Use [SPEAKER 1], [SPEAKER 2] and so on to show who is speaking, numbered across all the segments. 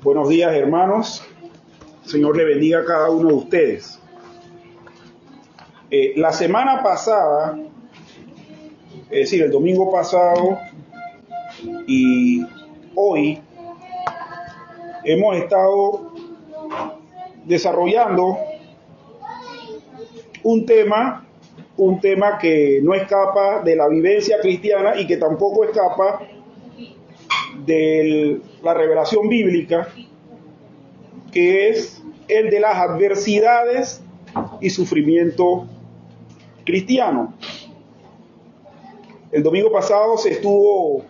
[SPEAKER 1] Buenos días, hermanos. Señor le bendiga a cada uno de ustedes. La semana pasada, es decir, el domingo pasado y hoy, hemos estado desarrollando un tema que no escapa de la vivencia cristiana y que tampoco escapa de la revelación bíblica, que es el de las adversidades y sufrimiento cristiano. El domingo pasado se estuvo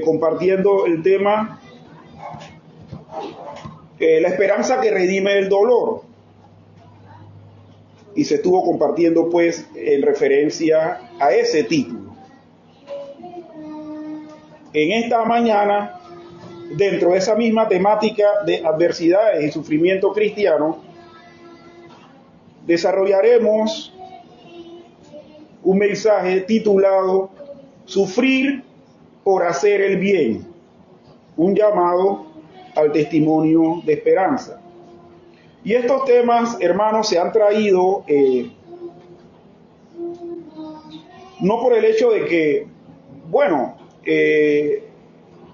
[SPEAKER 1] compartiendo el tema la esperanza que redime el dolor, y se estuvo compartiendo pues en referencia a ese título. En esta mañana, dentro de esa misma temática de adversidades y sufrimiento cristiano, desarrollaremos un mensaje titulado Sufrir por hacer el bien, un llamado al testimonio de esperanza. Y estos temas, hermanos, se han traído no por el hecho de que,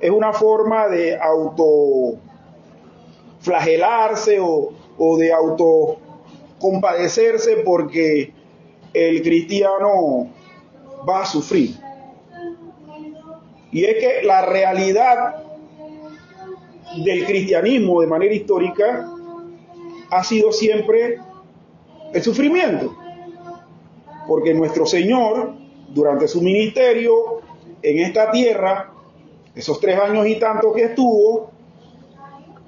[SPEAKER 1] es una forma de autoflagelarse o de autocompadecerse porque el cristiano va a sufrir. Y es que la realidad del cristianismo de manera histórica ha sido siempre el sufrimiento, porque nuestro Señor, durante su ministerio en esta tierra, esos 3 años y tanto que estuvo,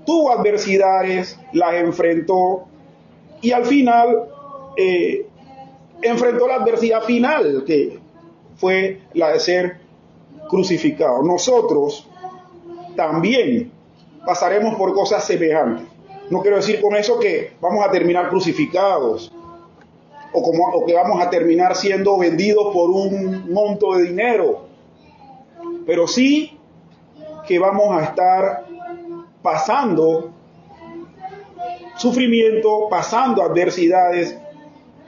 [SPEAKER 1] tuvo adversidades, las enfrentó, y al final enfrentó la adversidad final, que fue la de ser crucificado. Nosotros también pasaremos por cosas semejantes. No quiero decir con eso que vamos a terminar crucificados o que vamos a terminar siendo vendidos por un monto de dinero, pero sí que vamos a estar pasando sufrimiento, pasando adversidades,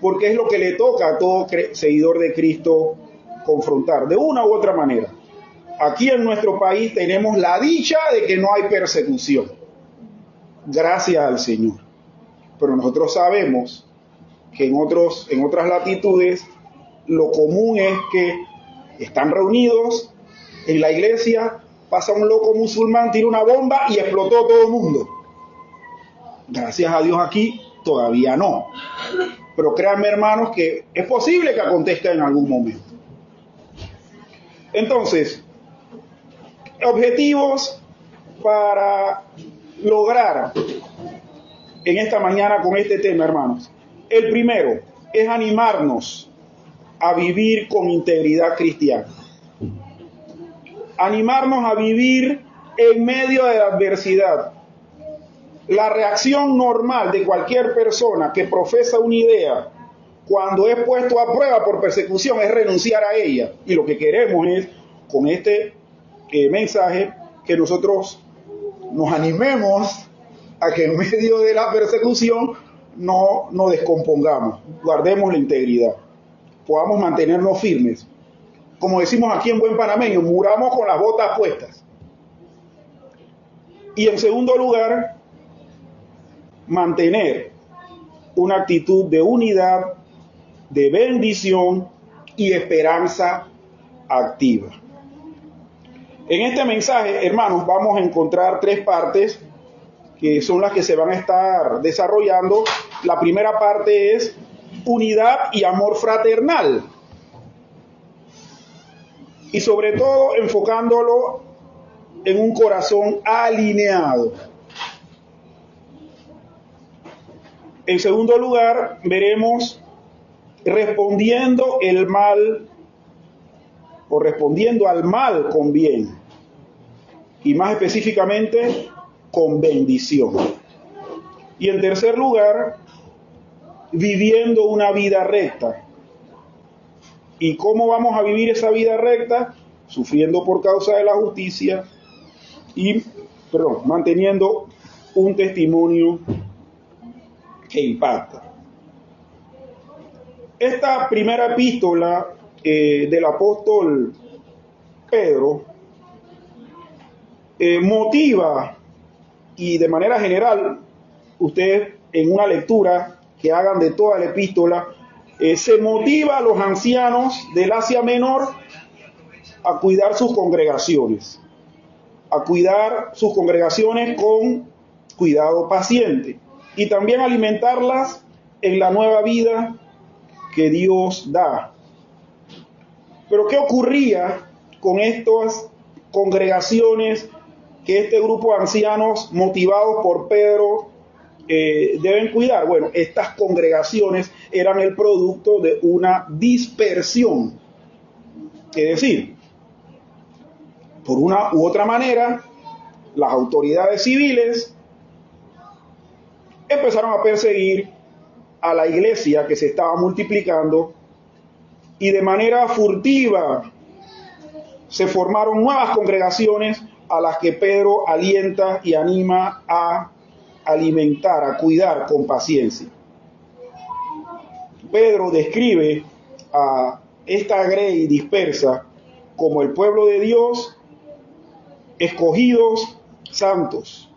[SPEAKER 1] porque es lo que le toca a todo seguidor de Cristo confrontar, de una u otra manera. Aquí en nuestro país tenemos la dicha de que no hay persecución, gracias al Señor. Pero nosotros sabemos que en otras latitudes lo común es que están reunidos en la iglesia, pasa un loco musulmán, tira una bomba y explotó todo el mundo. Gracias a Dios aquí todavía no. Pero créanme, hermanos, que es posible que acontezca en algún momento. Entonces, objetivos para lograr en esta mañana con este tema, hermanos. El primero es animarnos a vivir con integridad cristiana. Animarnos a vivir en medio de la adversidad. La reacción normal de cualquier persona que profesa una idea cuando es puesto a prueba por persecución es renunciar a ella. Y lo que queremos es, con este mensaje, que nosotros nos animemos a que en medio de la persecución no nos descompongamos, guardemos la integridad, podamos mantenernos firmes. Como decimos aquí en buen panameño, muramos con las botas puestas. Y en segundo lugar, mantener una actitud de unidad, de bendición y esperanza activa. En este mensaje, hermanos, vamos a encontrar 3 partes que son las que se van a estar desarrollando. La primera parte es unidad y amor fraternal. Y sobre todo enfocándolo en un corazón alineado. En segundo lugar, veremos respondiendo al mal con bien. Y más específicamente, con bendición. Y en tercer lugar, viviendo una vida recta. ¿Y cómo vamos a vivir esa vida recta? Sufriendo por causa de la justicia y manteniendo un testimonio que impacta. Esta primera epístola del apóstol Pedro motiva, y de manera general, ustedes en una lectura que hagan de toda la epístola, se motiva a los ancianos del Asia Menor a cuidar sus congregaciones, con cuidado paciente, y también alimentarlas en la nueva vida que Dios da. Pero ¿qué ocurría con estas congregaciones que este grupo de ancianos, motivados por Pedro, deben cuidar? Bueno, estas congregaciones eran el producto de una dispersión. Es decir, por una u otra manera, las autoridades civiles empezaron a perseguir a la iglesia que se estaba multiplicando, y de manera furtiva se formaron nuevas congregaciones a las que Pedro alienta y anima a alimentar, a cuidar con paciencia. Pedro describe a esta grey dispersa como el pueblo de Dios, escogidos, santos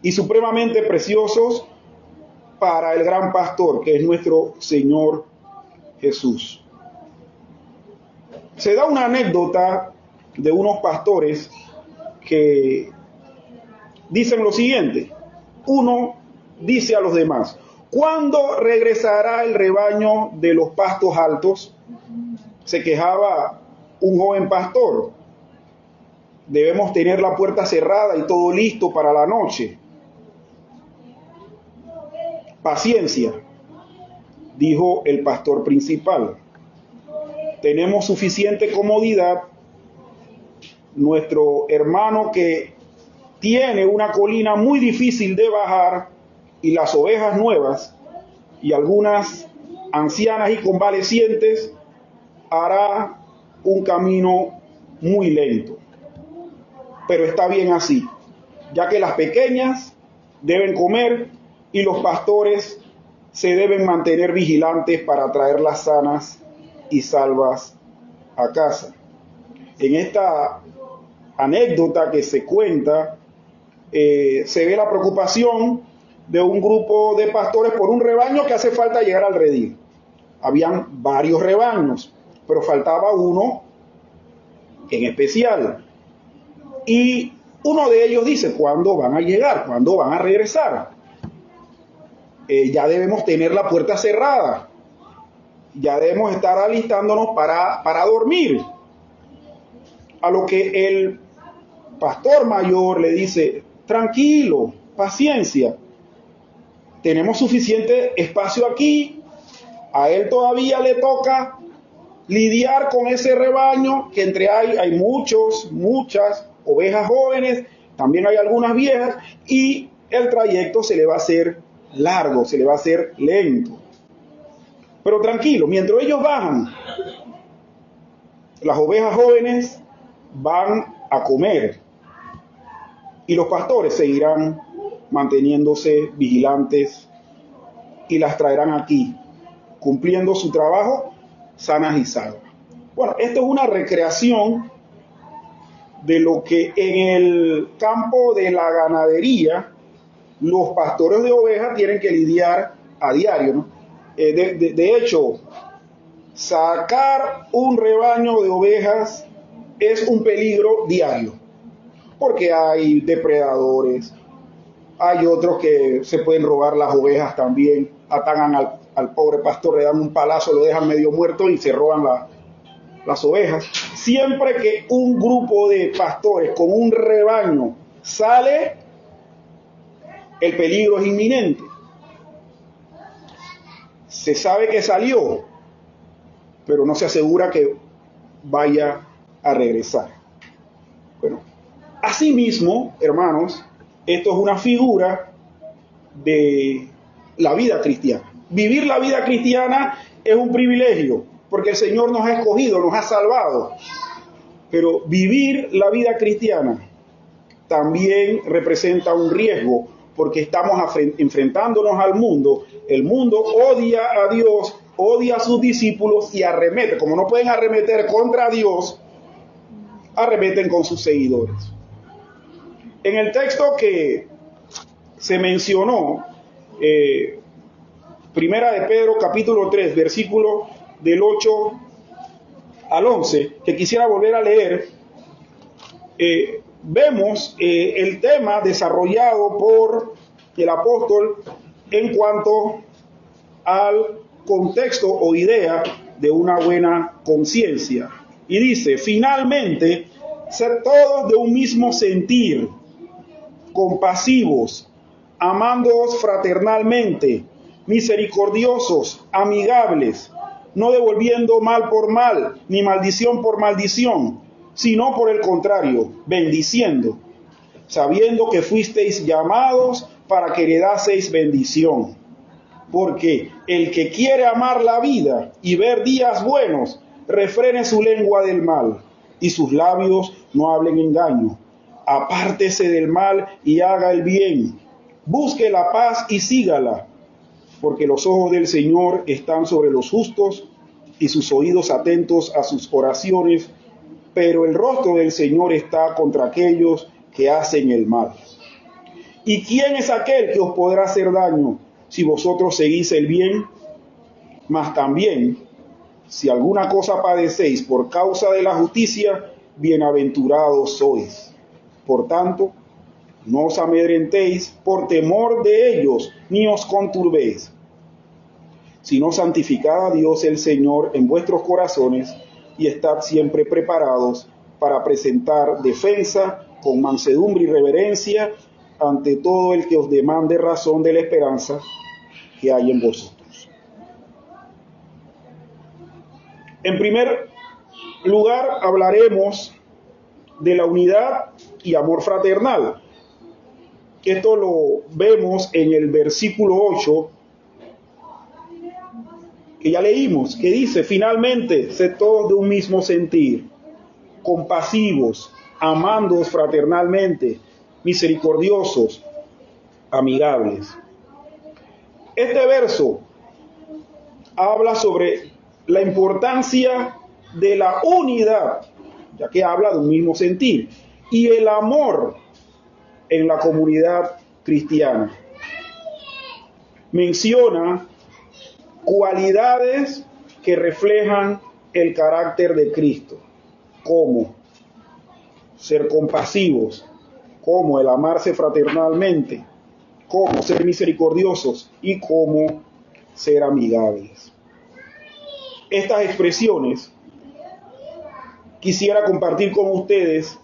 [SPEAKER 1] y supremamente preciosos para el gran pastor, que es nuestro Señor Jesús. Se da una anécdota de unos pastores que dicen lo siguiente. Uno dice a los demás: ¿cuándo regresará el rebaño de los pastos altos? Se quejaba un joven pastor. Debemos tener la puerta cerrada y todo listo para la noche. Paciencia, dijo el pastor principal. Tenemos suficiente comodidad. Nuestro hermano, que tiene una colina muy difícil de bajar, y las ovejas nuevas y algunas ancianas y convalecientes, hará un camino muy lento. Pero está bien así, ya que las pequeñas deben comer y los pastores se deben mantener vigilantes para traerlas sanas y salvas a casa. En esta anécdota que se cuenta, se ve la preocupación de un grupo de pastores por un rebaño que hace falta llegar al redil. Habían varios rebaños, pero faltaba uno en especial. Y uno de ellos dice: ¿cuándo van a llegar? ¿Cuándo van a regresar? Ya debemos tener la puerta cerrada. Ya debemos estar alistándonos para dormir. A lo que el pastor mayor le dice: tranquilo, paciencia. Tenemos suficiente espacio aquí. A él todavía le toca lidiar con ese rebaño, que entre hay muchas ovejas jóvenes, también hay algunas viejas, y el trayecto se le va a hacer largo, se le va a hacer lento. Pero tranquilo, mientras ellos bajan, las ovejas jóvenes van a comer y los pastores seguirán manteniéndose vigilantes y las traerán aquí, cumpliendo su trabajo sanas y salvas. Bueno, esto es una recreación de lo que en el campo de la ganadería los pastores de ovejas tienen que lidiar a diario, ¿no? De hecho, sacar un rebaño de ovejas es un peligro diario, porque hay depredadores, hay otros que se pueden robar las ovejas también, atacan al pobre pastor, le dan un palazo, lo dejan medio muerto y se roban las ovejas. Siempre que un grupo de pastores con un rebaño sale, el peligro es inminente. Se sabe que salió, pero no se asegura que vaya a regresar. Bueno, asimismo, hermanos, esto es una figura de la vida cristiana. Vivir la vida cristiana es un privilegio, porque el Señor nos ha escogido, nos ha salvado. Pero vivir la vida cristiana también representa un riesgo, porque estamos enfrentándonos al mundo. El mundo odia a Dios, odia a sus discípulos y arremete. Como no pueden arremeter contra Dios, arremeten con sus seguidores. En el texto que se mencionó, Primera de Pedro, capítulo 3, versículo del 8 al 11, que quisiera volver a leer, vemos el tema desarrollado por el apóstol en cuanto al contexto o idea de una buena conciencia. Y dice, finalmente, ser todos de un mismo sentir, compasivos, amándoos fraternalmente, misericordiosos, amigables, no devolviendo mal por mal, ni maldición por maldición, sino por el contrario, bendiciendo, sabiendo que fuisteis llamados para que heredaseis bendición. Porque el que quiere amar la vida y ver días buenos, refrene su lengua del mal, y sus labios no hablen engaño. Apártese del mal y haga el bien. Busque la paz y sígala, porque los ojos del Señor están sobre los justos y sus oídos atentos a sus oraciones, pero el rostro del Señor está contra aquellos que hacen el mal. ¿Y quién es aquel que os podrá hacer daño si vosotros seguís el bien? Mas también, si alguna cosa padecéis por causa de la justicia, bienaventurados sois. Por tanto, no os amedrentéis por temor de ellos, ni os conturbéis, sino santificad a Dios el Señor en vuestros corazones y estad siempre preparados para presentar defensa con mansedumbre y reverencia ante todo el que os demande razón de la esperanza que hay en vosotros. En primer lugar, hablaremos de la unidad y amor fraternal. Esto lo vemos en el versículo 8, que ya leímos, que dice, finalmente, sed todos de un mismo sentir, compasivos, amándoos fraternalmente, misericordiosos, amigables. Este verso habla sobre la importancia de la unidad, ya que habla de un mismo sentir, y el amor en la comunidad cristiana. Menciona cualidades que reflejan el carácter de Cristo, como ser compasivos, como el amarse fraternalmente, como ser misericordiosos y como ser amigables. Estas expresiones quisiera compartir con ustedes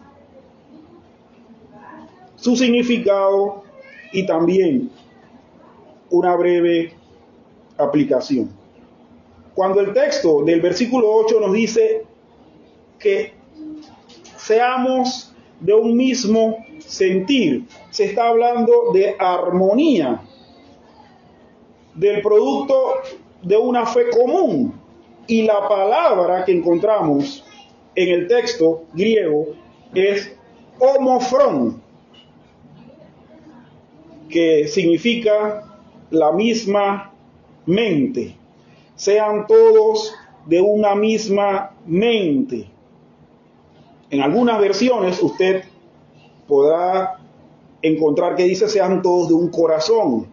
[SPEAKER 1] su significado y también una breve aplicación. Cuando el texto del versículo 8 nos dice que seamos de un mismo sentir, se está hablando de armonía, del producto de una fe común, y la palabra que encontramos en el texto griego es homofrón, que significa la misma mente. Sean todos de una misma mente. En algunas versiones usted podrá encontrar que dice sean todos de un corazón,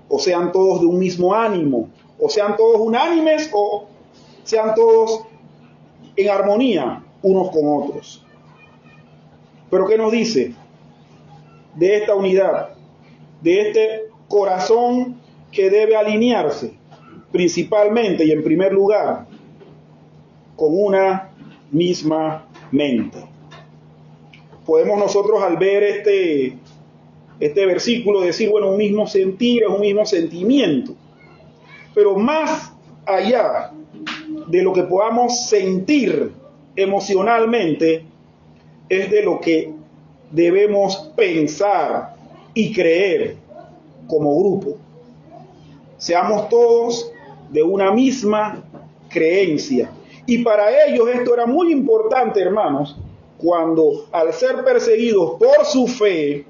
[SPEAKER 1] o sean todos de un mismo ánimo, o sean todos unánimes, o sean todos en armonía unos con otros. Pero ¿qué nos dice de esta unidad, de este corazón que debe alinearse principalmente y en primer lugar con una misma mente? Podemos nosotros al ver este versículo decir, bueno, un mismo sentir es un mismo sentimiento, pero más allá de lo que podamos sentir emocionalmente, es de lo que debemos pensar y creer como grupo. Seamos todos de una misma creencia. Y para ellos esto era muy importante, hermanos, cuando al ser perseguidos por su fe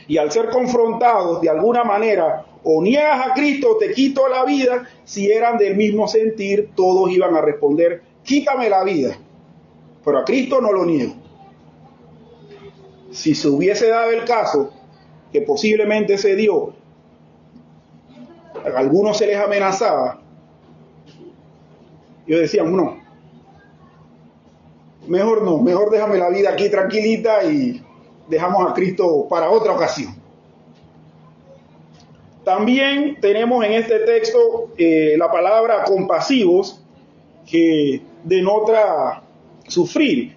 [SPEAKER 1] y al ser confrontados de alguna manera, o niegas a Cristo o te quito la vida, si eran del mismo sentir, todos iban a responder, quítame la vida. Pero a Cristo no lo niego. Si se hubiese dado el caso, que posiblemente se dio, a algunos se les amenazaba, ellos decían, no, mejor déjame la vida aquí tranquilita y dejamos a Cristo para otra ocasión. También tenemos en este texto la palabra compasivos, que denota sufrir.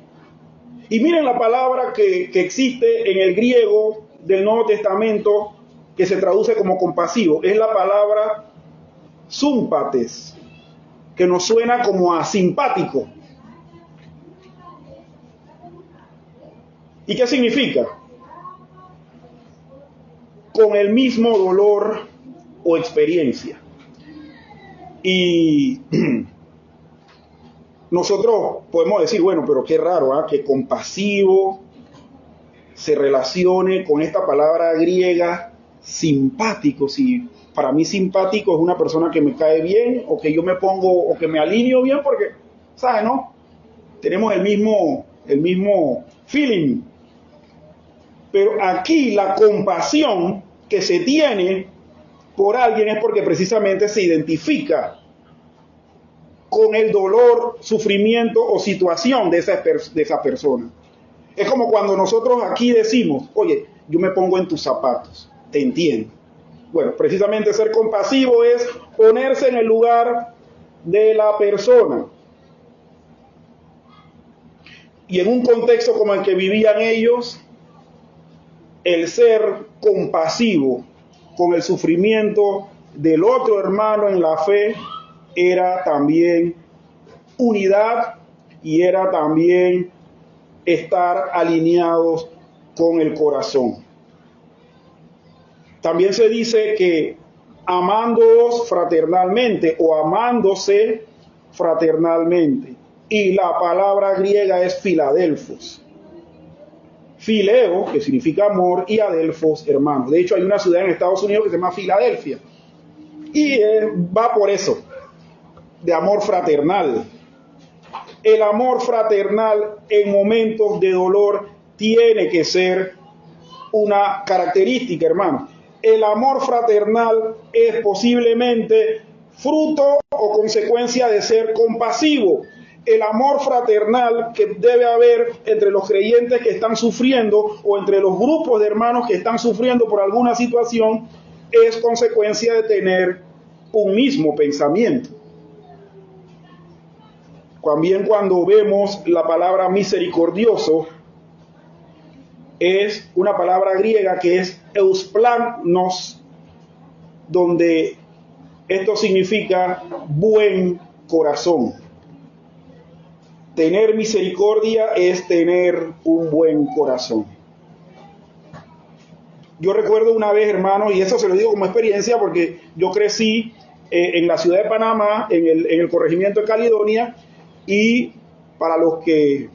[SPEAKER 1] Y miren la palabra que existe en el griego del Nuevo Testamento, que se traduce como compasivo, es la palabra súmpates, que nos suena como a simpático. ¿Y qué significa? Con el mismo dolor o experiencia. Y nosotros podemos decir, bueno, pero qué raro, que compasivo se relacione con esta palabra griega simpático. Si para mí simpático es una persona que me cae bien, o que yo me pongo, o que me alineo bien, porque, ¿sabes, no? Tenemos el mismo feeling. Pero aquí la compasión que se tiene por alguien es porque precisamente se identifica con el dolor, sufrimiento o situación de esa persona. Es como cuando nosotros aquí decimos, oye, yo me pongo en tus zapatos, te entiendo. Bueno, precisamente ser compasivo es ponerse en el lugar de la persona. Y en un contexto como el que vivían ellos, el ser compasivo con el sufrimiento del otro hermano en la fe era también unidad y era también estar alineados con el corazón. También se dice que amándoos fraternalmente o amándose fraternalmente. Y la palabra griega es Filadelfos. Fileo, que significa amor, y adelfos, hermano. De hecho, hay una ciudad en Estados Unidos que se llama Filadelfia. Y va por eso, de amor fraternal. El amor fraternal en momentos de dolor tiene que ser una característica, hermano. El amor fraternal es posiblemente fruto o consecuencia de ser compasivo. El amor fraternal que debe haber entre los creyentes que están sufriendo o entre los grupos de hermanos que están sufriendo por alguna situación es consecuencia de tener un mismo pensamiento. También cuando vemos la palabra misericordioso, es una palabra griega que es eusplanos, donde esto significa buen corazón. Tener misericordia es tener un buen corazón. Yo recuerdo una vez, hermano, y eso se lo digo como experiencia porque yo crecí en la ciudad de Panamá, en el corregimiento de Caledonia, y para los que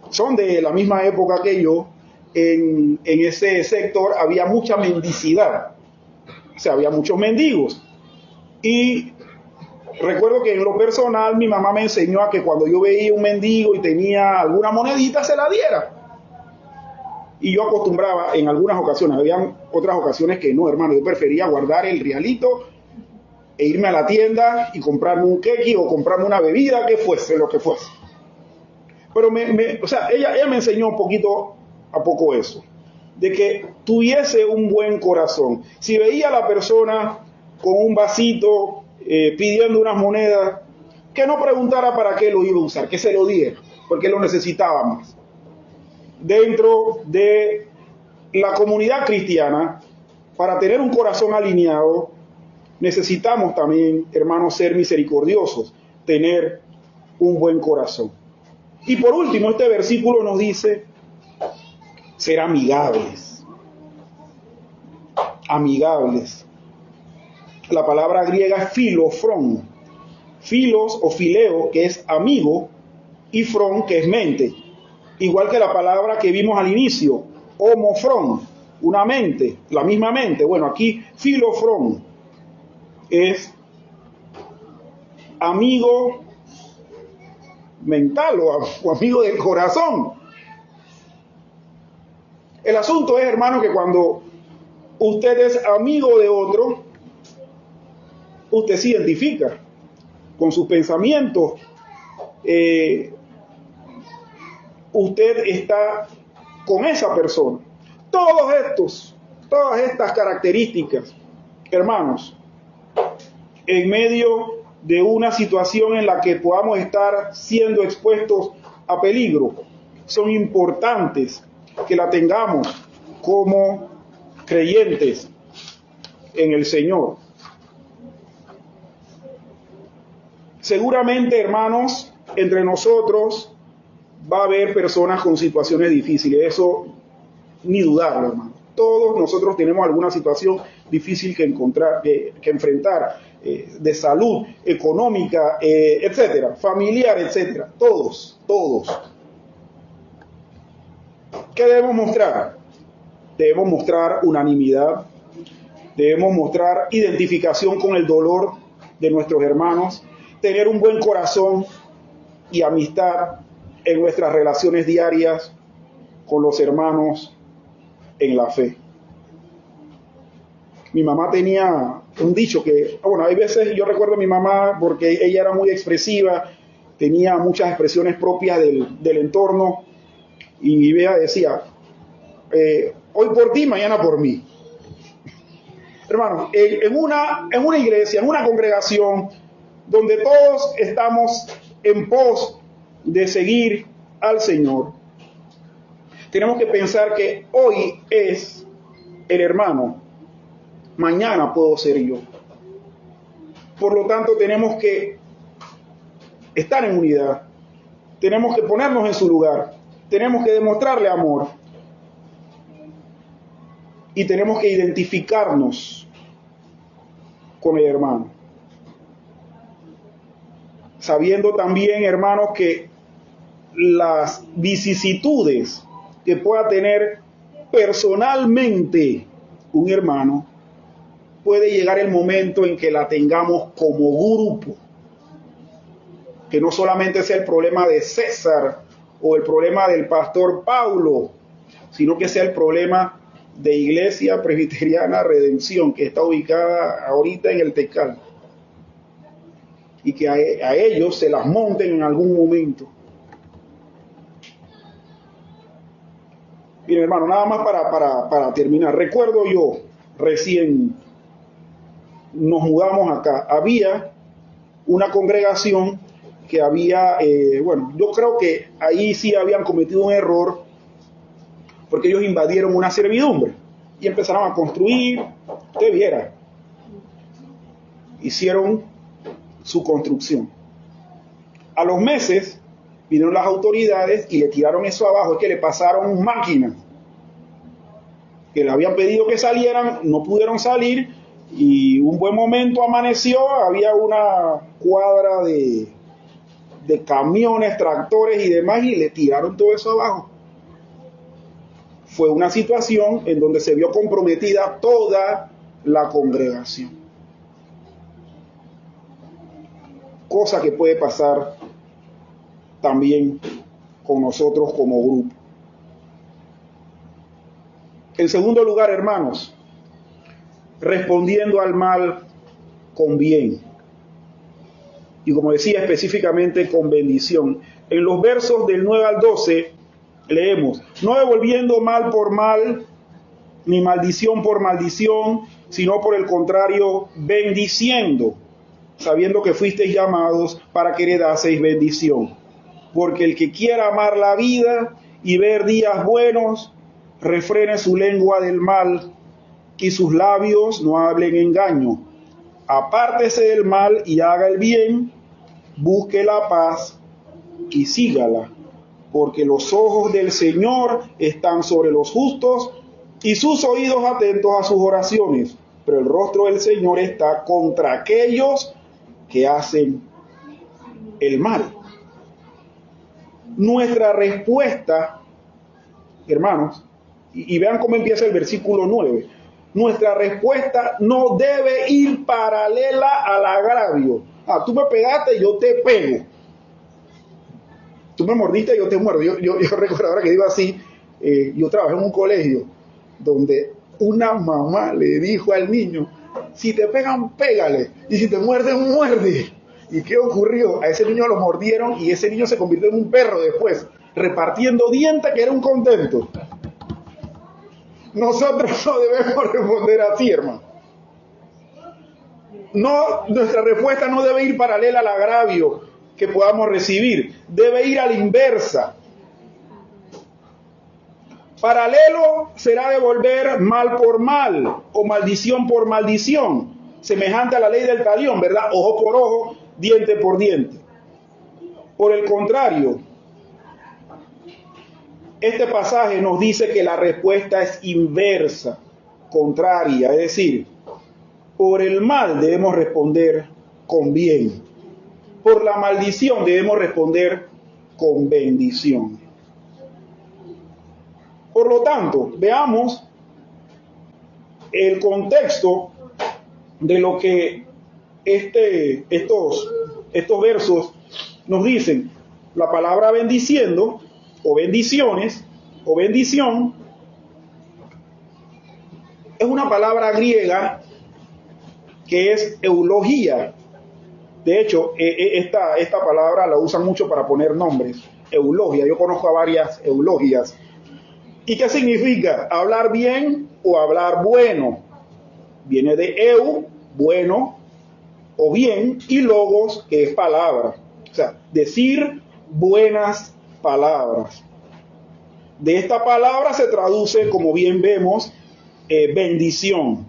[SPEAKER 1] son de la misma época que yo, en ese sector había mucha mendicidad, o sea, había muchos mendigos. Y recuerdo que en lo personal mi mamá me enseñó a que cuando yo veía un mendigo y tenía alguna monedita se la diera. Y yo acostumbraba en algunas ocasiones, habían otras ocasiones que no, hermano, yo prefería guardar el realito e irme a la tienda y comprarme un quequi o comprarme una bebida, que fuese, lo que fuese. Pero o sea, ella me enseñó poquito a poco eso, de que tuviese un buen corazón. Si veía a la persona con un vasito pidiendo unas monedas, que no preguntara para qué lo iba a usar, que se lo diera, porque lo necesitaba más. Dentro de la comunidad cristiana, para tener un corazón alineado, necesitamos también, hermanos, ser misericordiosos, tener un buen corazón. Y por último, este versículo nos dice ser amigables. Amigables. La palabra griega es filofrón. Filos o fileo, que es amigo, y fron, que es mente. igual que la palabra que vimos al inicio, homofrón, una mente, la misma mente. Bueno, aquí filofrón es amigo mental o amigo del corazón. El asunto es, hermano, que cuando usted es amigo de otro, usted se identifica con sus pensamientos. Usted está con esa persona. Todas estas características, hermanos, en medio de una situación en la que podamos estar siendo expuestos a peligro, son importantes que la tengamos como creyentes en el Señor. Seguramente, hermanos, entre nosotros va a haber personas con situaciones difíciles, eso ni dudarlo, hermano. Todos nosotros tenemos alguna situación difícil que enfrentar, de salud, económica, etcétera, familiar, etcétera. Todos. ¿Qué debemos mostrar? Debemos mostrar unanimidad, debemos mostrar identificación con el dolor de nuestros hermanos, tener un buen corazón y amistad en nuestras relaciones diarias con los hermanos en la fe. Mi mamá tenía un dicho que, bueno, hay veces yo recuerdo a mi mamá porque ella era muy expresiva, tenía muchas expresiones propias del entorno, y ella decía, hoy por ti, mañana por mí. Hermano, en una iglesia, en una congregación, donde todos estamos en pos de seguir al Señor, tenemos que pensar que hoy es el hermano, mañana puedo ser yo. Por lo tanto, tenemos que estar en unidad, tenemos que ponernos en su lugar, tenemos que demostrarle amor y tenemos que identificarnos con el hermano. Sabiendo también, hermanos, que las vicisitudes que pueda tener personalmente un hermano, puede llegar el momento en que la tengamos como grupo. Que no solamente sea el problema de César o el problema del pastor Paulo, sino que sea el problema de Iglesia Presbiteriana Redención, que está ubicada ahorita en el Tecal. Y que a ellos se las monten en algún momento. Bien, hermano, nada más para terminar. Recuerdo yo, recién nos mudamos acá, había una congregación que había, yo creo que ahí sí habían cometido un error, porque ellos invadieron una servidumbre y empezaron a construir, usted viera, hicieron su construcción. A los meses vinieron las autoridades y le tiraron eso abajo, es que le pasaron máquinas que le habían pedido que salieran, no pudieron salir, y un buen momento amaneció, había una cuadra de camiones, tractores y demás, y le tiraron todo eso abajo. Fue una situación en donde se vio comprometida toda la congregación. Cosa que puede pasar también con nosotros como grupo. En segundo lugar, hermanos, respondiendo al mal con bien. Y como decía, específicamente con bendición. En los versos del 9 al 12 leemos: no devolviendo mal por mal, ni maldición por maldición, sino por el contrario, bendiciendo, sabiendo que fuisteis llamados para que heredaseis bendición. Porque el que quiera amar la vida y ver días buenos, refrene su lengua del mal y sus labios no hablen engaño. Apártese del mal y haga el bien, busque la paz y sígala, porque los ojos del Señor están sobre los justos y sus oídos atentos a sus oraciones, pero el rostro del Señor está contra aquellos que hacen el mal. nuestra respuesta, hermanos, y vean cómo empieza el versículo 9, nuestra respuesta no debe ir paralela al agravio. Tú me pegaste, yo te pego. Tú me mordiste, yo te muerdo. Yo recuerdo ahora que digo así, yo trabajé en un colegio donde una mamá le dijo al niño, si te pegan, pégale, y si te muerden, muerde. ¿Y qué ocurrió? A ese niño lo mordieron y ese niño se convirtió en un perro después, repartiendo dientes, que era un contento. Nosotros no debemos responder así, hermano. No, nuestra respuesta no debe ir paralela al agravio que podamos recibir, debe ir a la inversa. Paralelo será devolver mal por mal o maldición por maldición, semejante a la ley del talión, ¿verdad? Ojo por ojo, diente por diente. Por el contrario, este pasaje nos dice que la respuesta es inversa, contraria, es decir, por el mal debemos responder con bien, por la maldición debemos responder con bendición. Por lo tanto, veamos el contexto de lo que estos versos nos dicen. La palabra bendiciendo, o bendiciones, o bendición, es una palabra griega que es eulogía. De hecho, esta palabra la usan mucho para poner nombres. Eulogia, yo conozco a varias eulogias. ¿Y qué significa? Hablar bien o hablar bueno. Viene de eu, bueno o bien, y logos, que es palabra. O sea, decir buenas palabras. De esta palabra se traduce, como bien vemos, bendición.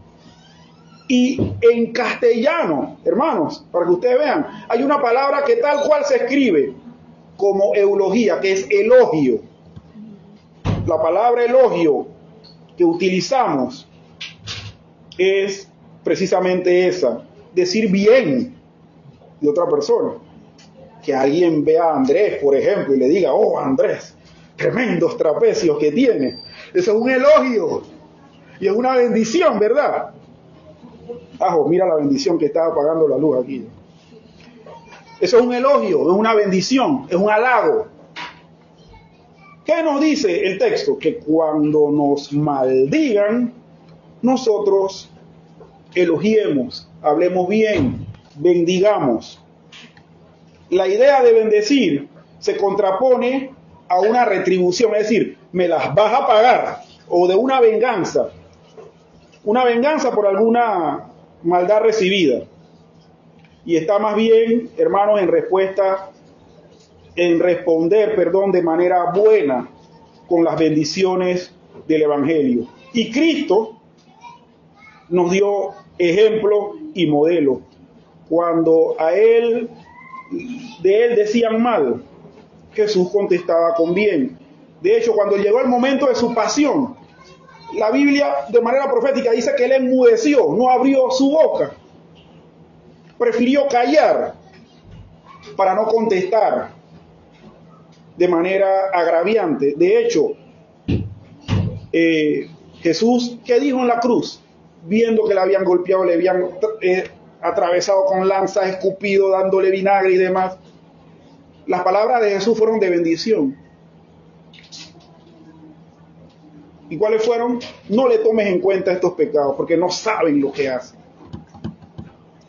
[SPEAKER 1] Y en castellano, hermanos, para que ustedes vean, hay una palabra que tal cual se escribe como eulogía, que es elogio. La palabra elogio que utilizamos es precisamente esa, decir bien de otra persona. Que alguien vea a Andrés, por ejemplo, y le diga, oh Andrés, tremendos trapecios que tiene. Eso es un elogio y es una bendición, ¿verdad? Mira la bendición que está apagando la luz aquí. Eso es un elogio, es una bendición, es un halago. ¿Qué nos dice el texto? Que cuando nos maldigan, nosotros elogiemos, hablemos bien, bendigamos. La idea de bendecir se contrapone a una retribución, es decir, me las vas a pagar, o de una venganza por alguna maldad recibida. Y está más bien, hermanos, en responder de manera buena con las bendiciones del Evangelio. Y Cristo nos dio ejemplo y modelo. Cuando de él decían mal, Jesús contestaba con bien. De hecho, cuando llegó el momento de su pasión, la Biblia de manera profética dice que él enmudeció, no abrió su boca. Prefirió callar para no contestar de manera agraviante. De hecho, Jesús, ¿qué dijo en la cruz? Viendo que le habían golpeado, le habían atravesado con lanzas, escupido, dándole vinagre y demás. Las palabras de Jesús fueron de bendición. ¿Y cuáles fueron? No le tomes en cuenta estos pecados, porque no saben lo que hacen.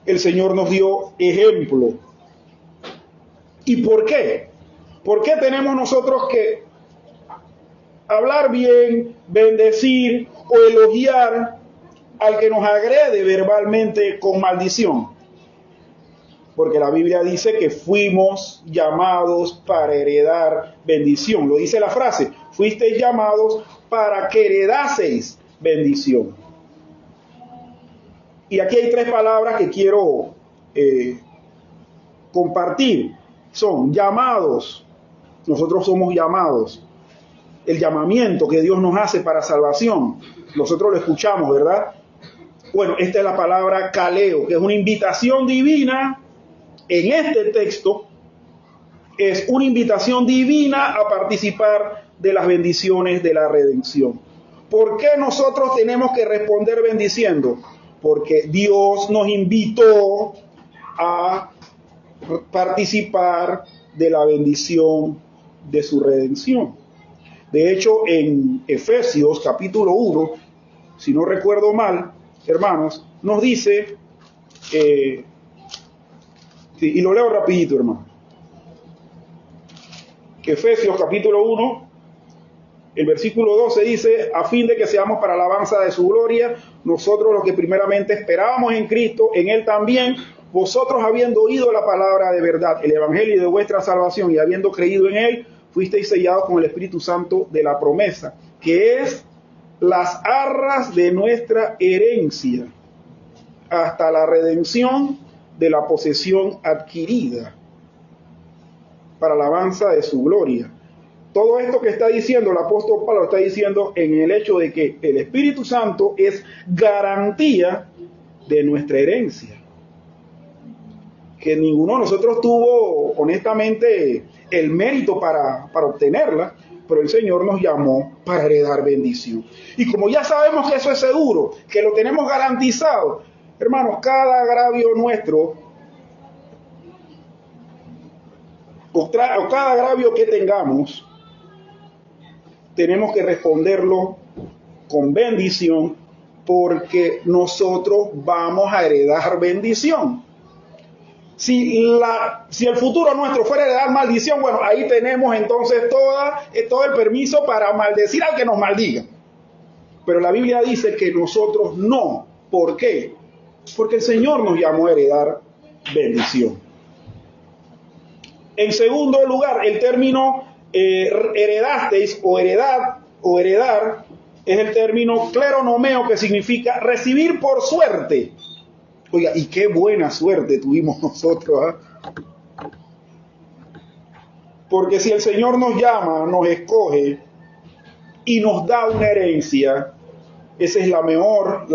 [SPEAKER 1] El Señor nos dio ejemplo. ¿Y por qué? ¿Por qué tenemos nosotros que hablar bien, bendecir o elogiar al que nos agrede verbalmente con maldición? Porque la Biblia dice que fuimos llamados para heredar bendición. Lo dice la frase, fuisteis llamados para que heredaseis bendición. Y aquí hay tres palabras que quiero compartir. Son llamados. Nosotros somos llamados. El llamamiento que Dios nos hace para salvación. Nosotros lo escuchamos, ¿verdad? Bueno, esta es la palabra kaleo, que es una invitación divina en este texto Es una invitación divina a participar de las bendiciones de la redención. ¿Por qué nosotros tenemos que responder bendiciendo? Porque Dios nos invitó a participar de la bendición de su redención. De hecho, en Efesios capítulo 1, si no recuerdo mal, hermanos, nos dice, y lo leo rapidito, hermano. Efesios capítulo 1, el versículo 12 dice, a fin de que seamos para alabanza de su gloria, nosotros los que primeramente esperábamos en Cristo, en Él también, vosotros habiendo oído la palabra de verdad, el evangelio de vuestra salvación y habiendo creído en Él, fuisteis sellados con el Espíritu Santo de la promesa, que es las arras de nuestra herencia, hasta la redención de la posesión adquirida, para alabanza de su gloria. Todo esto que está diciendo el apóstol Pablo está diciendo en el hecho de que el Espíritu Santo es garantía de nuestra herencia. Que ninguno de nosotros tuvo honestamente el mérito para obtenerla, pero el Señor nos llamó para heredar bendición. Y como ya sabemos que eso es seguro, que lo tenemos garantizado, hermanos, cada agravio nuestro, o cada agravio que tengamos, tenemos que responderlo con bendición, porque nosotros vamos a heredar bendición. Si el futuro nuestro fuera heredar maldición, bueno, ahí tenemos entonces todo el permiso para maldecir al que nos maldiga. Pero la Biblia dice que nosotros no. ¿Por qué? Porque el Señor nos llamó a heredar bendición. En segundo lugar, el término heredasteis o heredar es el término kleronomeo, que significa recibir por suerte. Oiga, y qué buena suerte tuvimos nosotros, ¿eh? Porque si el Señor nos llama, nos escoge y nos da una herencia, esa es la mejor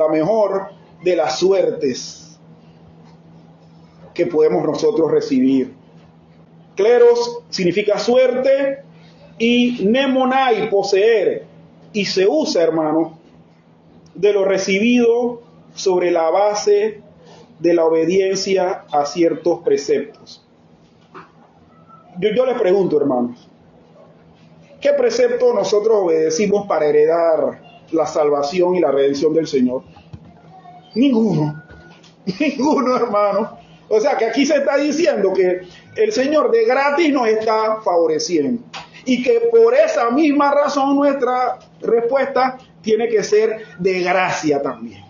[SPEAKER 1] de las suertes que podemos nosotros recibir. Kleros significa suerte y nemonai, poseer, y se usa, hermano, de lo recibido sobre la base de la obediencia a ciertos preceptos. Yo les pregunto, hermanos, ¿qué precepto nosotros obedecimos para heredar la salvación y la redención del Señor? Ninguno, hermano. O sea que aquí se está diciendo que el Señor de gratis nos está favoreciendo y que por esa misma razón nuestra respuesta tiene que ser de gracia también.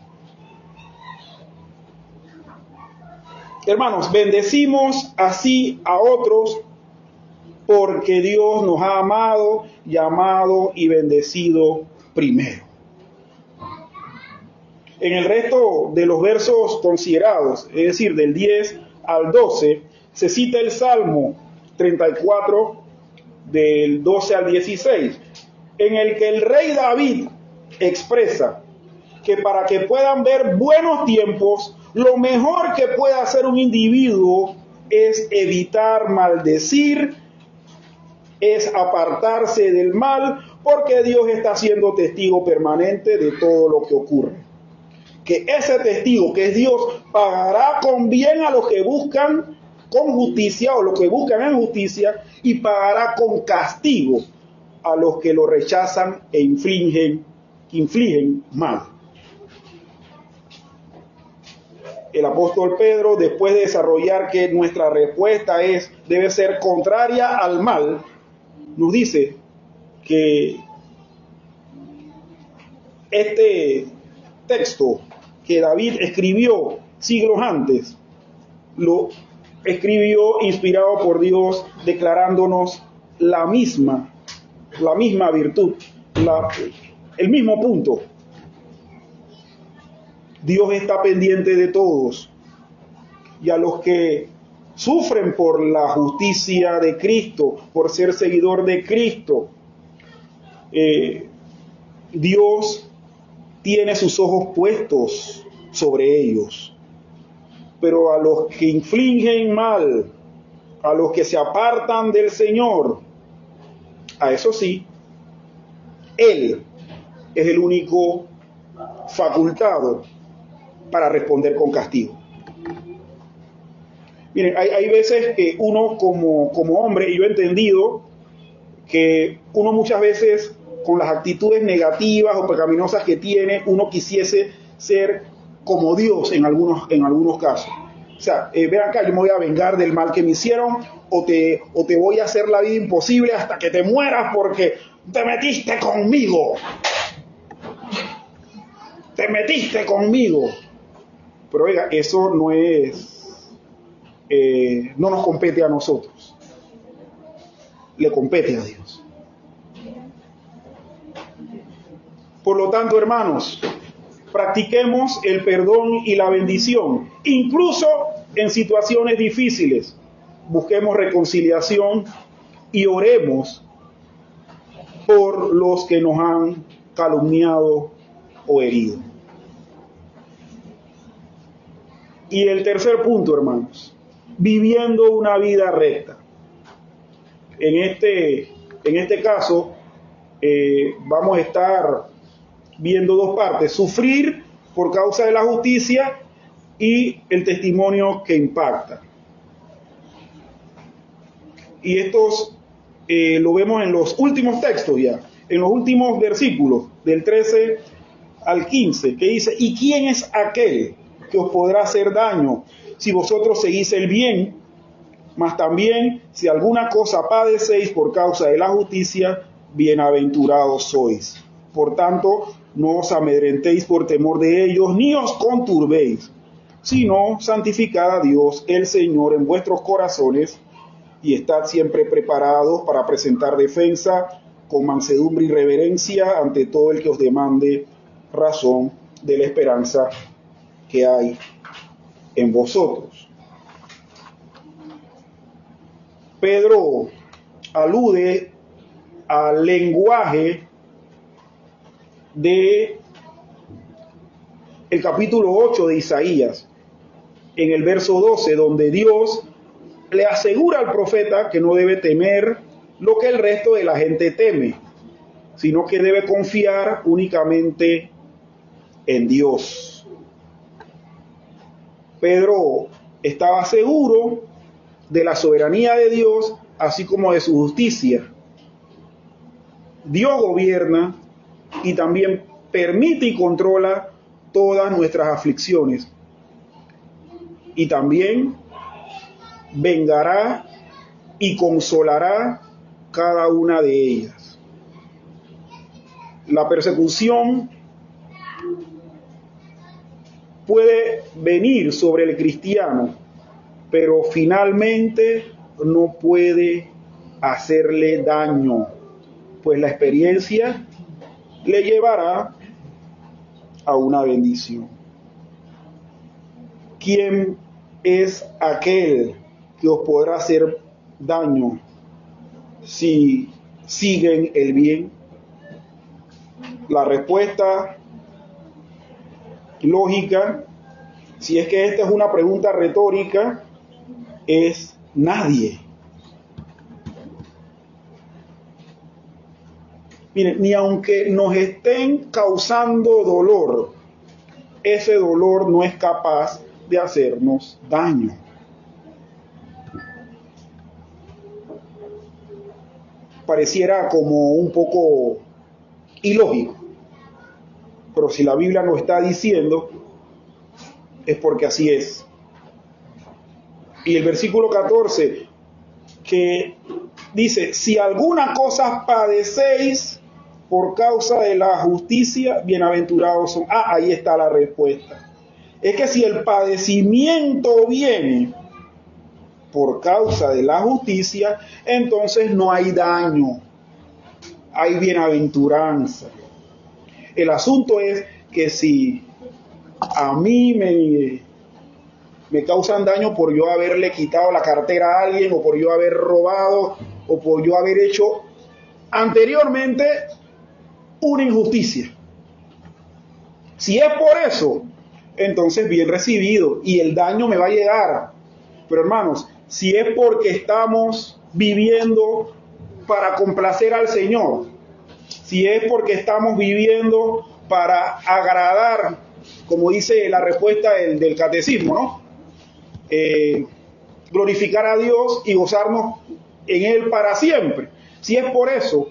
[SPEAKER 1] Hermanos, bendecimos así a otros porque Dios nos ha amado, llamado y bendecido primero. En el resto de los versos considerados, es decir, del 10 al 12, se cita el Salmo 34, del 12 al 16, en el que el rey David expresa que para que puedan ver buenos tiempos, lo mejor que puede hacer un individuo es evitar maldecir, es apartarse del mal, porque Dios está siendo testigo permanente de todo lo que ocurre. Que ese testigo, que es Dios, pagará con bien a los que buscan con justicia o los que buscan en justicia, y pagará con castigo a los que lo rechazan e infligen mal. El apóstol Pedro, después de desarrollar que nuestra respuesta debe ser contraria al mal, nos dice que este texto que David escribió siglos antes, lo escribió inspirado por Dios, declarándonos la misma virtud, el mismo punto. Dios está pendiente de todos, y a los que sufren por la justicia de Cristo, por ser seguidor de Cristo, Dios tiene sus ojos puestos sobre ellos. Pero a los que infligen mal, a los que se apartan del Señor, a eso sí, Él es el único facultado para responder con castigo. Miren, hay veces que uno como hombre, y yo he entendido que uno muchas veces con las actitudes negativas o pecaminosas que tiene, uno quisiese ser como Dios en algunos casos. O sea, ven acá, yo me voy a vengar del mal que me hicieron, o te voy a hacer la vida imposible hasta que te mueras porque te metiste conmigo. Te metiste conmigo. Pero oiga, eso no es, no nos compete a nosotros. Le compete a Dios. Por lo tanto, hermanos, practiquemos el perdón y la bendición, incluso en situaciones difíciles. Busquemos reconciliación y oremos por los que nos han calumniado o herido. Y el tercer punto, hermanos, viviendo una vida recta. En este caso, vamos a estar viendo dos partes: sufrir por causa de la justicia y el testimonio que impacta. Y estos lo vemos en los últimos textos ya, en los últimos versículos, del 13 al 15, que dice: ¿y quién es aquel que os podrá hacer daño si vosotros seguís el bien? Mas también, si alguna cosa padecéis por causa de la justicia, bienaventurados sois. Por tanto, no os amedrentéis por temor de ellos, ni os conturbéis, sino santificad a Dios el Señor en vuestros corazones, y estad siempre preparados para presentar defensa con mansedumbre y reverencia ante todo el que os demande razón de la esperanza que hay en vosotros. Pedro alude al lenguaje de el capítulo 8 de Isaías, en el verso 12, donde Dios le asegura al profeta que no debe temer lo que el resto de la gente teme, sino que debe confiar únicamente en Dios. Pedro estaba seguro de la soberanía de Dios, así como de su justicia. Dios gobierna y también permite y controla todas nuestras aflicciones. Y también vengará y consolará cada una de ellas. La persecución puede venir sobre el cristiano, pero finalmente no puede hacerle daño, pues la experiencia le llevará a una bendición. ¿Quién es aquel que os podrá hacer daño si siguen el bien? La respuesta lógica, si es que esta es una pregunta retórica, es nadie. Miren, ni aunque nos estén causando dolor, ese dolor no es capaz de hacernos daño. Pareciera como un poco ilógico, pero si la Biblia lo está diciendo, es porque así es. Y el versículo 14, que dice: si alguna cosa padecéis por causa de la justicia, bienaventurados son. Ahí está la respuesta. Es que si el padecimiento viene por causa de la justicia, entonces no hay daño, hay bienaventuranza. El asunto es que si a mí me causan daño por yo haberle quitado la cartera a alguien, o por yo haber robado, o por yo haber hecho anteriormente una injusticia, si es por eso, entonces bien recibido y el daño me va a llegar. Pero hermanos, si es porque estamos viviendo para complacer al Señor, si es porque estamos viviendo para agradar, como dice la respuesta del catecismo, ¿no? Glorificar a Dios y gozarnos en Él para siempre. Si es por eso,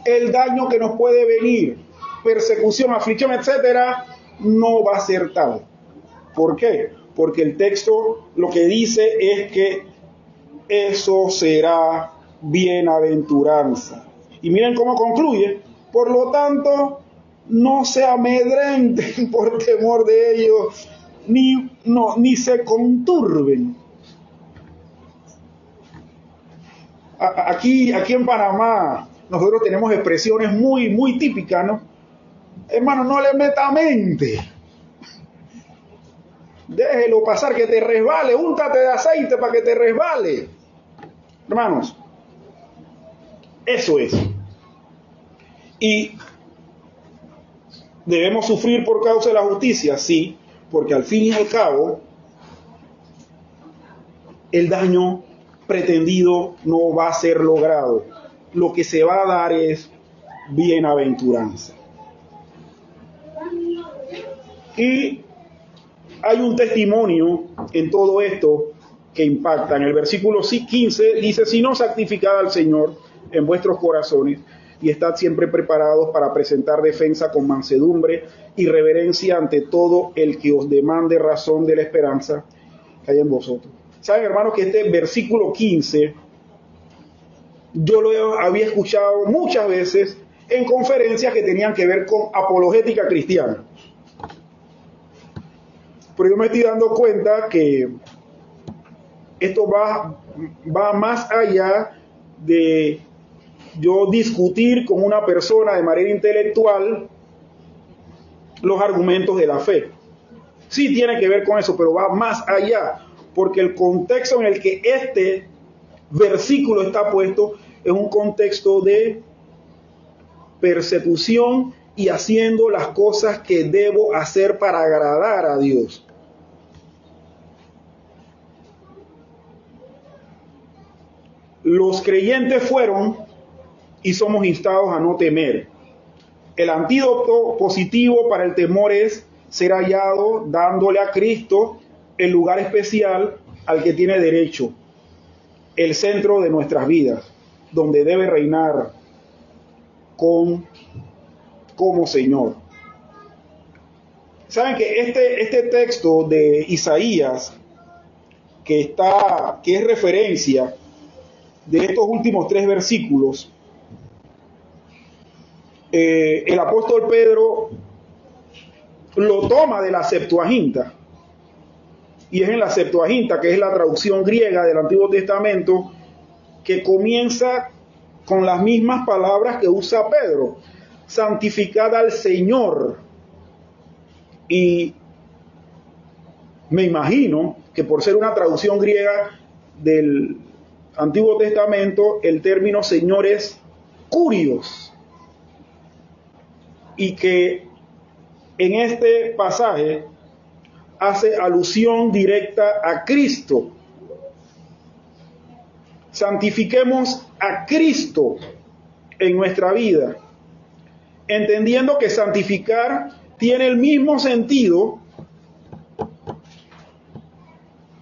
[SPEAKER 1] el daño que nos puede venir, persecución, aflicción, etcétera, no va a ser tal. ¿Por qué? Porque el texto lo que dice es que eso será bienaventuranza. Y miren cómo concluye: por lo tanto, no se amedrenten por temor de ellos, ni se conturben. Aquí en Panamá nosotros tenemos expresiones muy típicas, ¿no? Hermano, no le meta mente. Déjelo pasar, que te resbale, úntate de aceite para que te resbale. Hermanos, eso es. Y debemos sufrir por causa de la justicia, sí, porque al fin y al cabo el daño pretendido no va a ser logrado. Lo que se va a dar es bienaventuranza. Y hay un testimonio en todo esto que impacta. En el versículo 15 dice: si no, santificad al Señor en vuestros corazones y estad siempre preparados para presentar defensa con mansedumbre y reverencia ante todo el que os demande razón de la esperanza que hay en vosotros. Saben, hermanos, que este versículo 15 yo lo había escuchado muchas veces en conferencias que tenían que ver con apologética cristiana. Pero yo me estoy dando cuenta que esto va más allá de yo discutir con una persona de manera intelectual los argumentos de la fe. Sí tiene que ver con eso, pero va más allá, porque el contexto en el que este versículo está puesto es un contexto de persecución y haciendo las cosas que debo hacer para agradar a Dios. Los creyentes fueron y somos instados a no temer. El antídoto positivo para el temor es ser hallado dándole a Cristo el lugar especial al que tiene derecho, el centro de nuestras vidas, donde debe reinar como Señor. Saben que este texto de Isaías, que es referencia de estos últimos 3 versículos, el apóstol Pedro lo toma de la Septuaginta, y es en la Septuaginta, que es la traducción griega del Antiguo Testamento, que comienza con las mismas palabras que usa Pedro: santificad al Señor. Y me imagino que por ser una traducción griega del Antiguo Testamento, el término Señor es Kurios, y que en este pasaje hace alusión directa a Cristo. Santifiquemos a Cristo en nuestra vida, entendiendo que santificar tiene el mismo sentido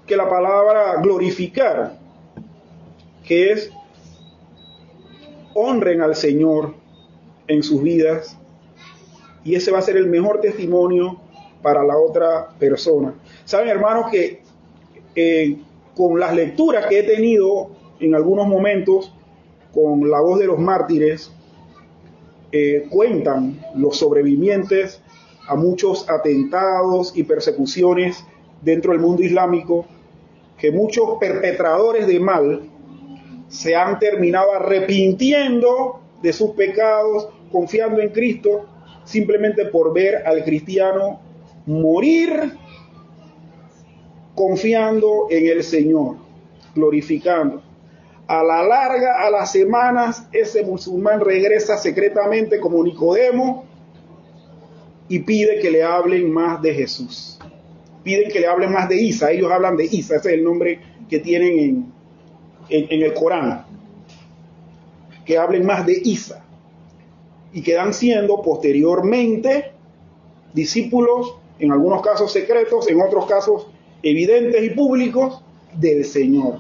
[SPEAKER 1] que la palabra glorificar, que es honren al Señor en sus vidas, y ese va a ser el mejor testimonio para la otra persona. Saben, hermanos, que con las lecturas que he tenido en algunos momentos con la voz de los mártires, cuentan los sobrevivientes a muchos atentados y persecuciones dentro del mundo islámico, que muchos perpetradores de mal se han terminado arrepintiendo de sus pecados, confiando en Cristo, simplemente por ver al cristiano morir confiando en el Señor, glorificando. A la larga, a las semanas, ese musulmán regresa secretamente como Nicodemo y pide que le hablen más de Jesús. Piden que le hablen más de Isa. Ellos hablan de Isa, ese es el nombre que tienen en el Corán, que hablen más de Isa y que dan siendo posteriormente discípulos, en algunos casos secretos, en otros casos evidentes y públicos, del Señor.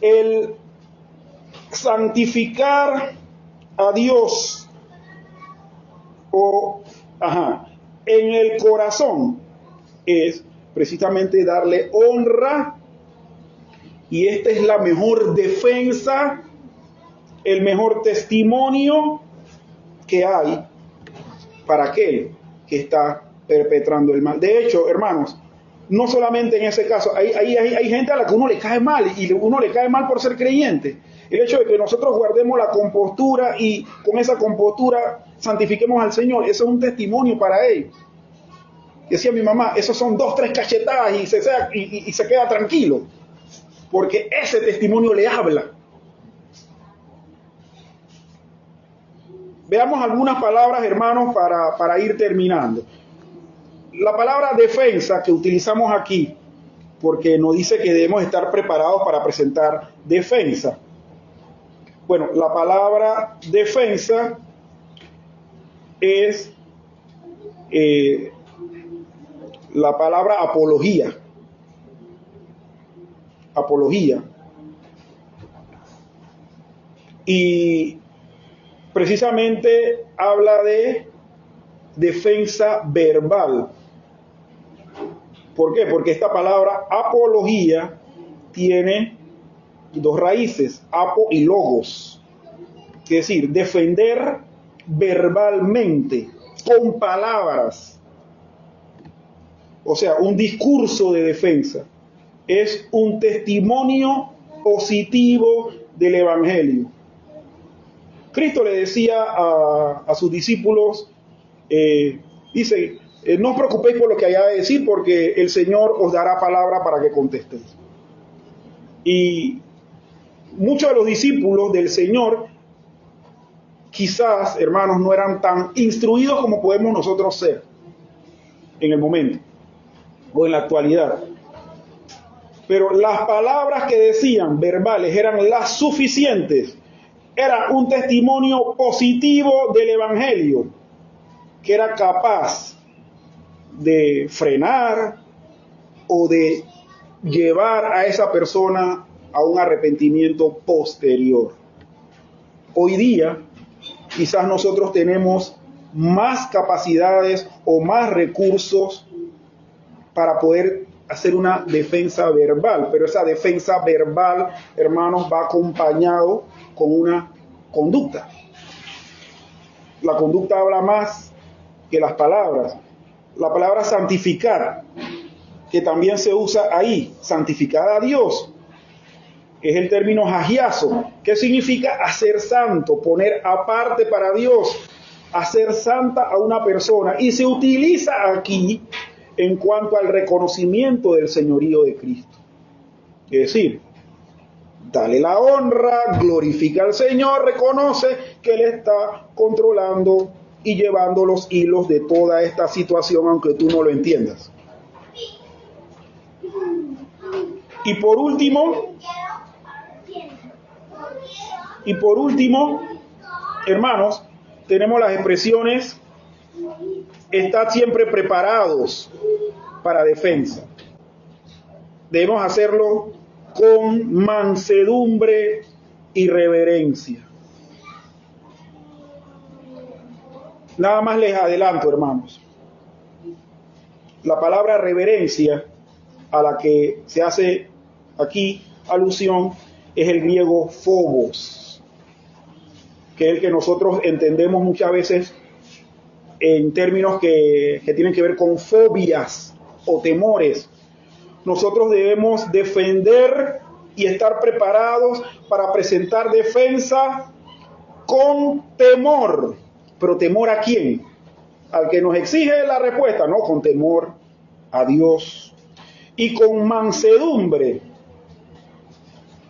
[SPEAKER 1] El santificar a Dios en el corazón es precisamente darle honra, y esta es la mejor defensa, el mejor testimonio que hay para aquel que está perpetrando el mal. De hecho, hermanos, no solamente en ese caso, hay gente a la que uno le cae mal, y uno le cae mal por ser creyente. El hecho de que nosotros guardemos la compostura y con esa compostura santifiquemos al Señor, eso es un testimonio para ellos. Decía mi mamá, esos son 2, 3 cachetadas y se queda tranquilo, porque ese testimonio le habla. Veamos algunas palabras, hermanos, para ir terminando. La palabra defensa que utilizamos aquí, porque nos dice que debemos estar preparados para presentar defensa. Bueno, la palabra defensa es la palabra apología. Apología. Y precisamente habla de defensa verbal. ¿Por qué? Porque esta palabra apología tiene 2 raíces, apo y logos. Es decir, defender verbalmente, con palabras. O sea, un discurso de defensa. Es un testimonio positivo del Evangelio. Cristo le decía a sus discípulos, dice, no os preocupéis por lo que haya de decir, porque el Señor os dará palabra para que contestéis. Y muchos de los discípulos del Señor, quizás, hermanos, no eran tan instruidos como podemos nosotros ser en el momento o en la actualidad. Pero las palabras que decían verbales eran las suficientes. Era un testimonio positivo del Evangelio, que era capaz de frenar o de llevar a esa persona a un arrepentimiento posterior. Hoy día, quizás nosotros tenemos más capacidades o más recursos para poder hacer una defensa verbal, pero esa defensa verbal, hermanos, va acompañado con una conducta. La conducta habla más que las palabras. La palabra santificar, que también se usa ahí, santificar a Dios, es el término hagiazo, que significa hacer santo, poner aparte para Dios, hacer santa a una persona, y se utiliza aquí en cuanto al reconocimiento del señorío de Cristo. Es decir, dale la honra, glorifica al Señor, reconoce que Él está controlando y llevando los hilos de toda esta situación, aunque tú no lo entiendas. Y por último, hermanos, tenemos las expresiones: estad siempre preparados para defensa. Debemos hacerlo con mansedumbre y reverencia. Nada más les adelanto, hermanos. La palabra reverencia a la que se hace aquí alusión es el griego phobos, que es el que nosotros entendemos muchas veces en términos que tienen que ver con fobias o temores. Nosotros debemos defender y estar preparados para presentar defensa con temor. ¿Pero temor a quién? Al que nos exige la respuesta, no, con temor a Dios. Y con mansedumbre,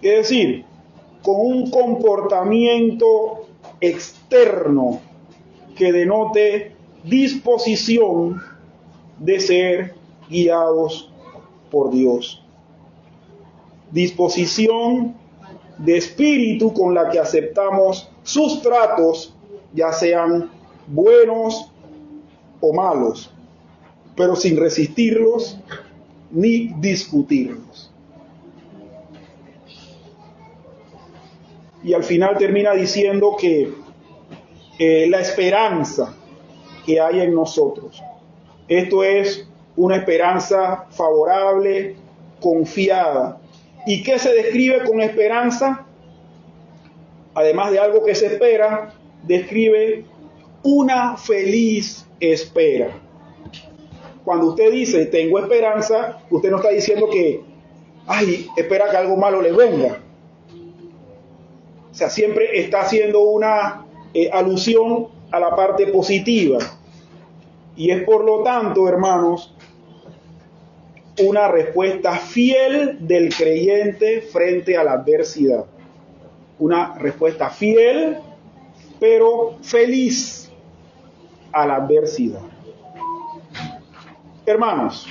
[SPEAKER 1] es decir, con un comportamiento externo que denote disposición de ser guiados por Dios. Disposición de espíritu con la que aceptamos sus tratos, ya sean buenos o malos, pero sin resistirlos ni discutirlos. Y al final termina diciendo que la esperanza que hay en nosotros, esto es una esperanza favorable, confiada. ¿Y qué se describe con esperanza? Además de algo que se espera, describe una feliz espera. Cuando usted dice tengo esperanza, usted no está diciendo que espera que algo malo le venga. O sea, siempre está haciendo una alusión a la parte positiva. Y es por lo tanto, hermanos, una respuesta fiel del creyente frente a la adversidad. Una respuesta fiel, pero feliz a la adversidad. Hermanos,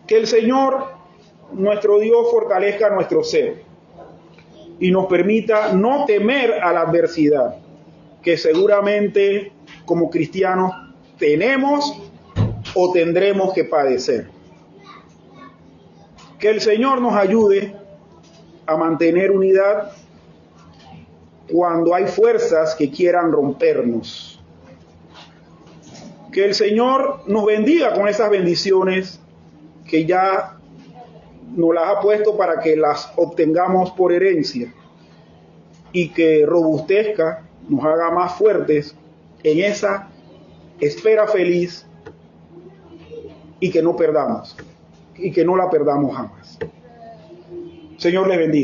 [SPEAKER 1] que el Señor, nuestro Dios, fortalezca nuestro ser y nos permita no temer a la adversidad, que seguramente como cristianos tenemos o tendremos que padecer. Que el Señor nos ayude a mantener unidad cuando hay fuerzas que quieran rompernos. Que el Señor nos bendiga con esas bendiciones que ya nos las ha puesto para que las obtengamos por herencia y que robustezca, nos haga más fuertes en esa espera feliz y que no perdamos y que no la perdamos jamás. Señor les bendiga.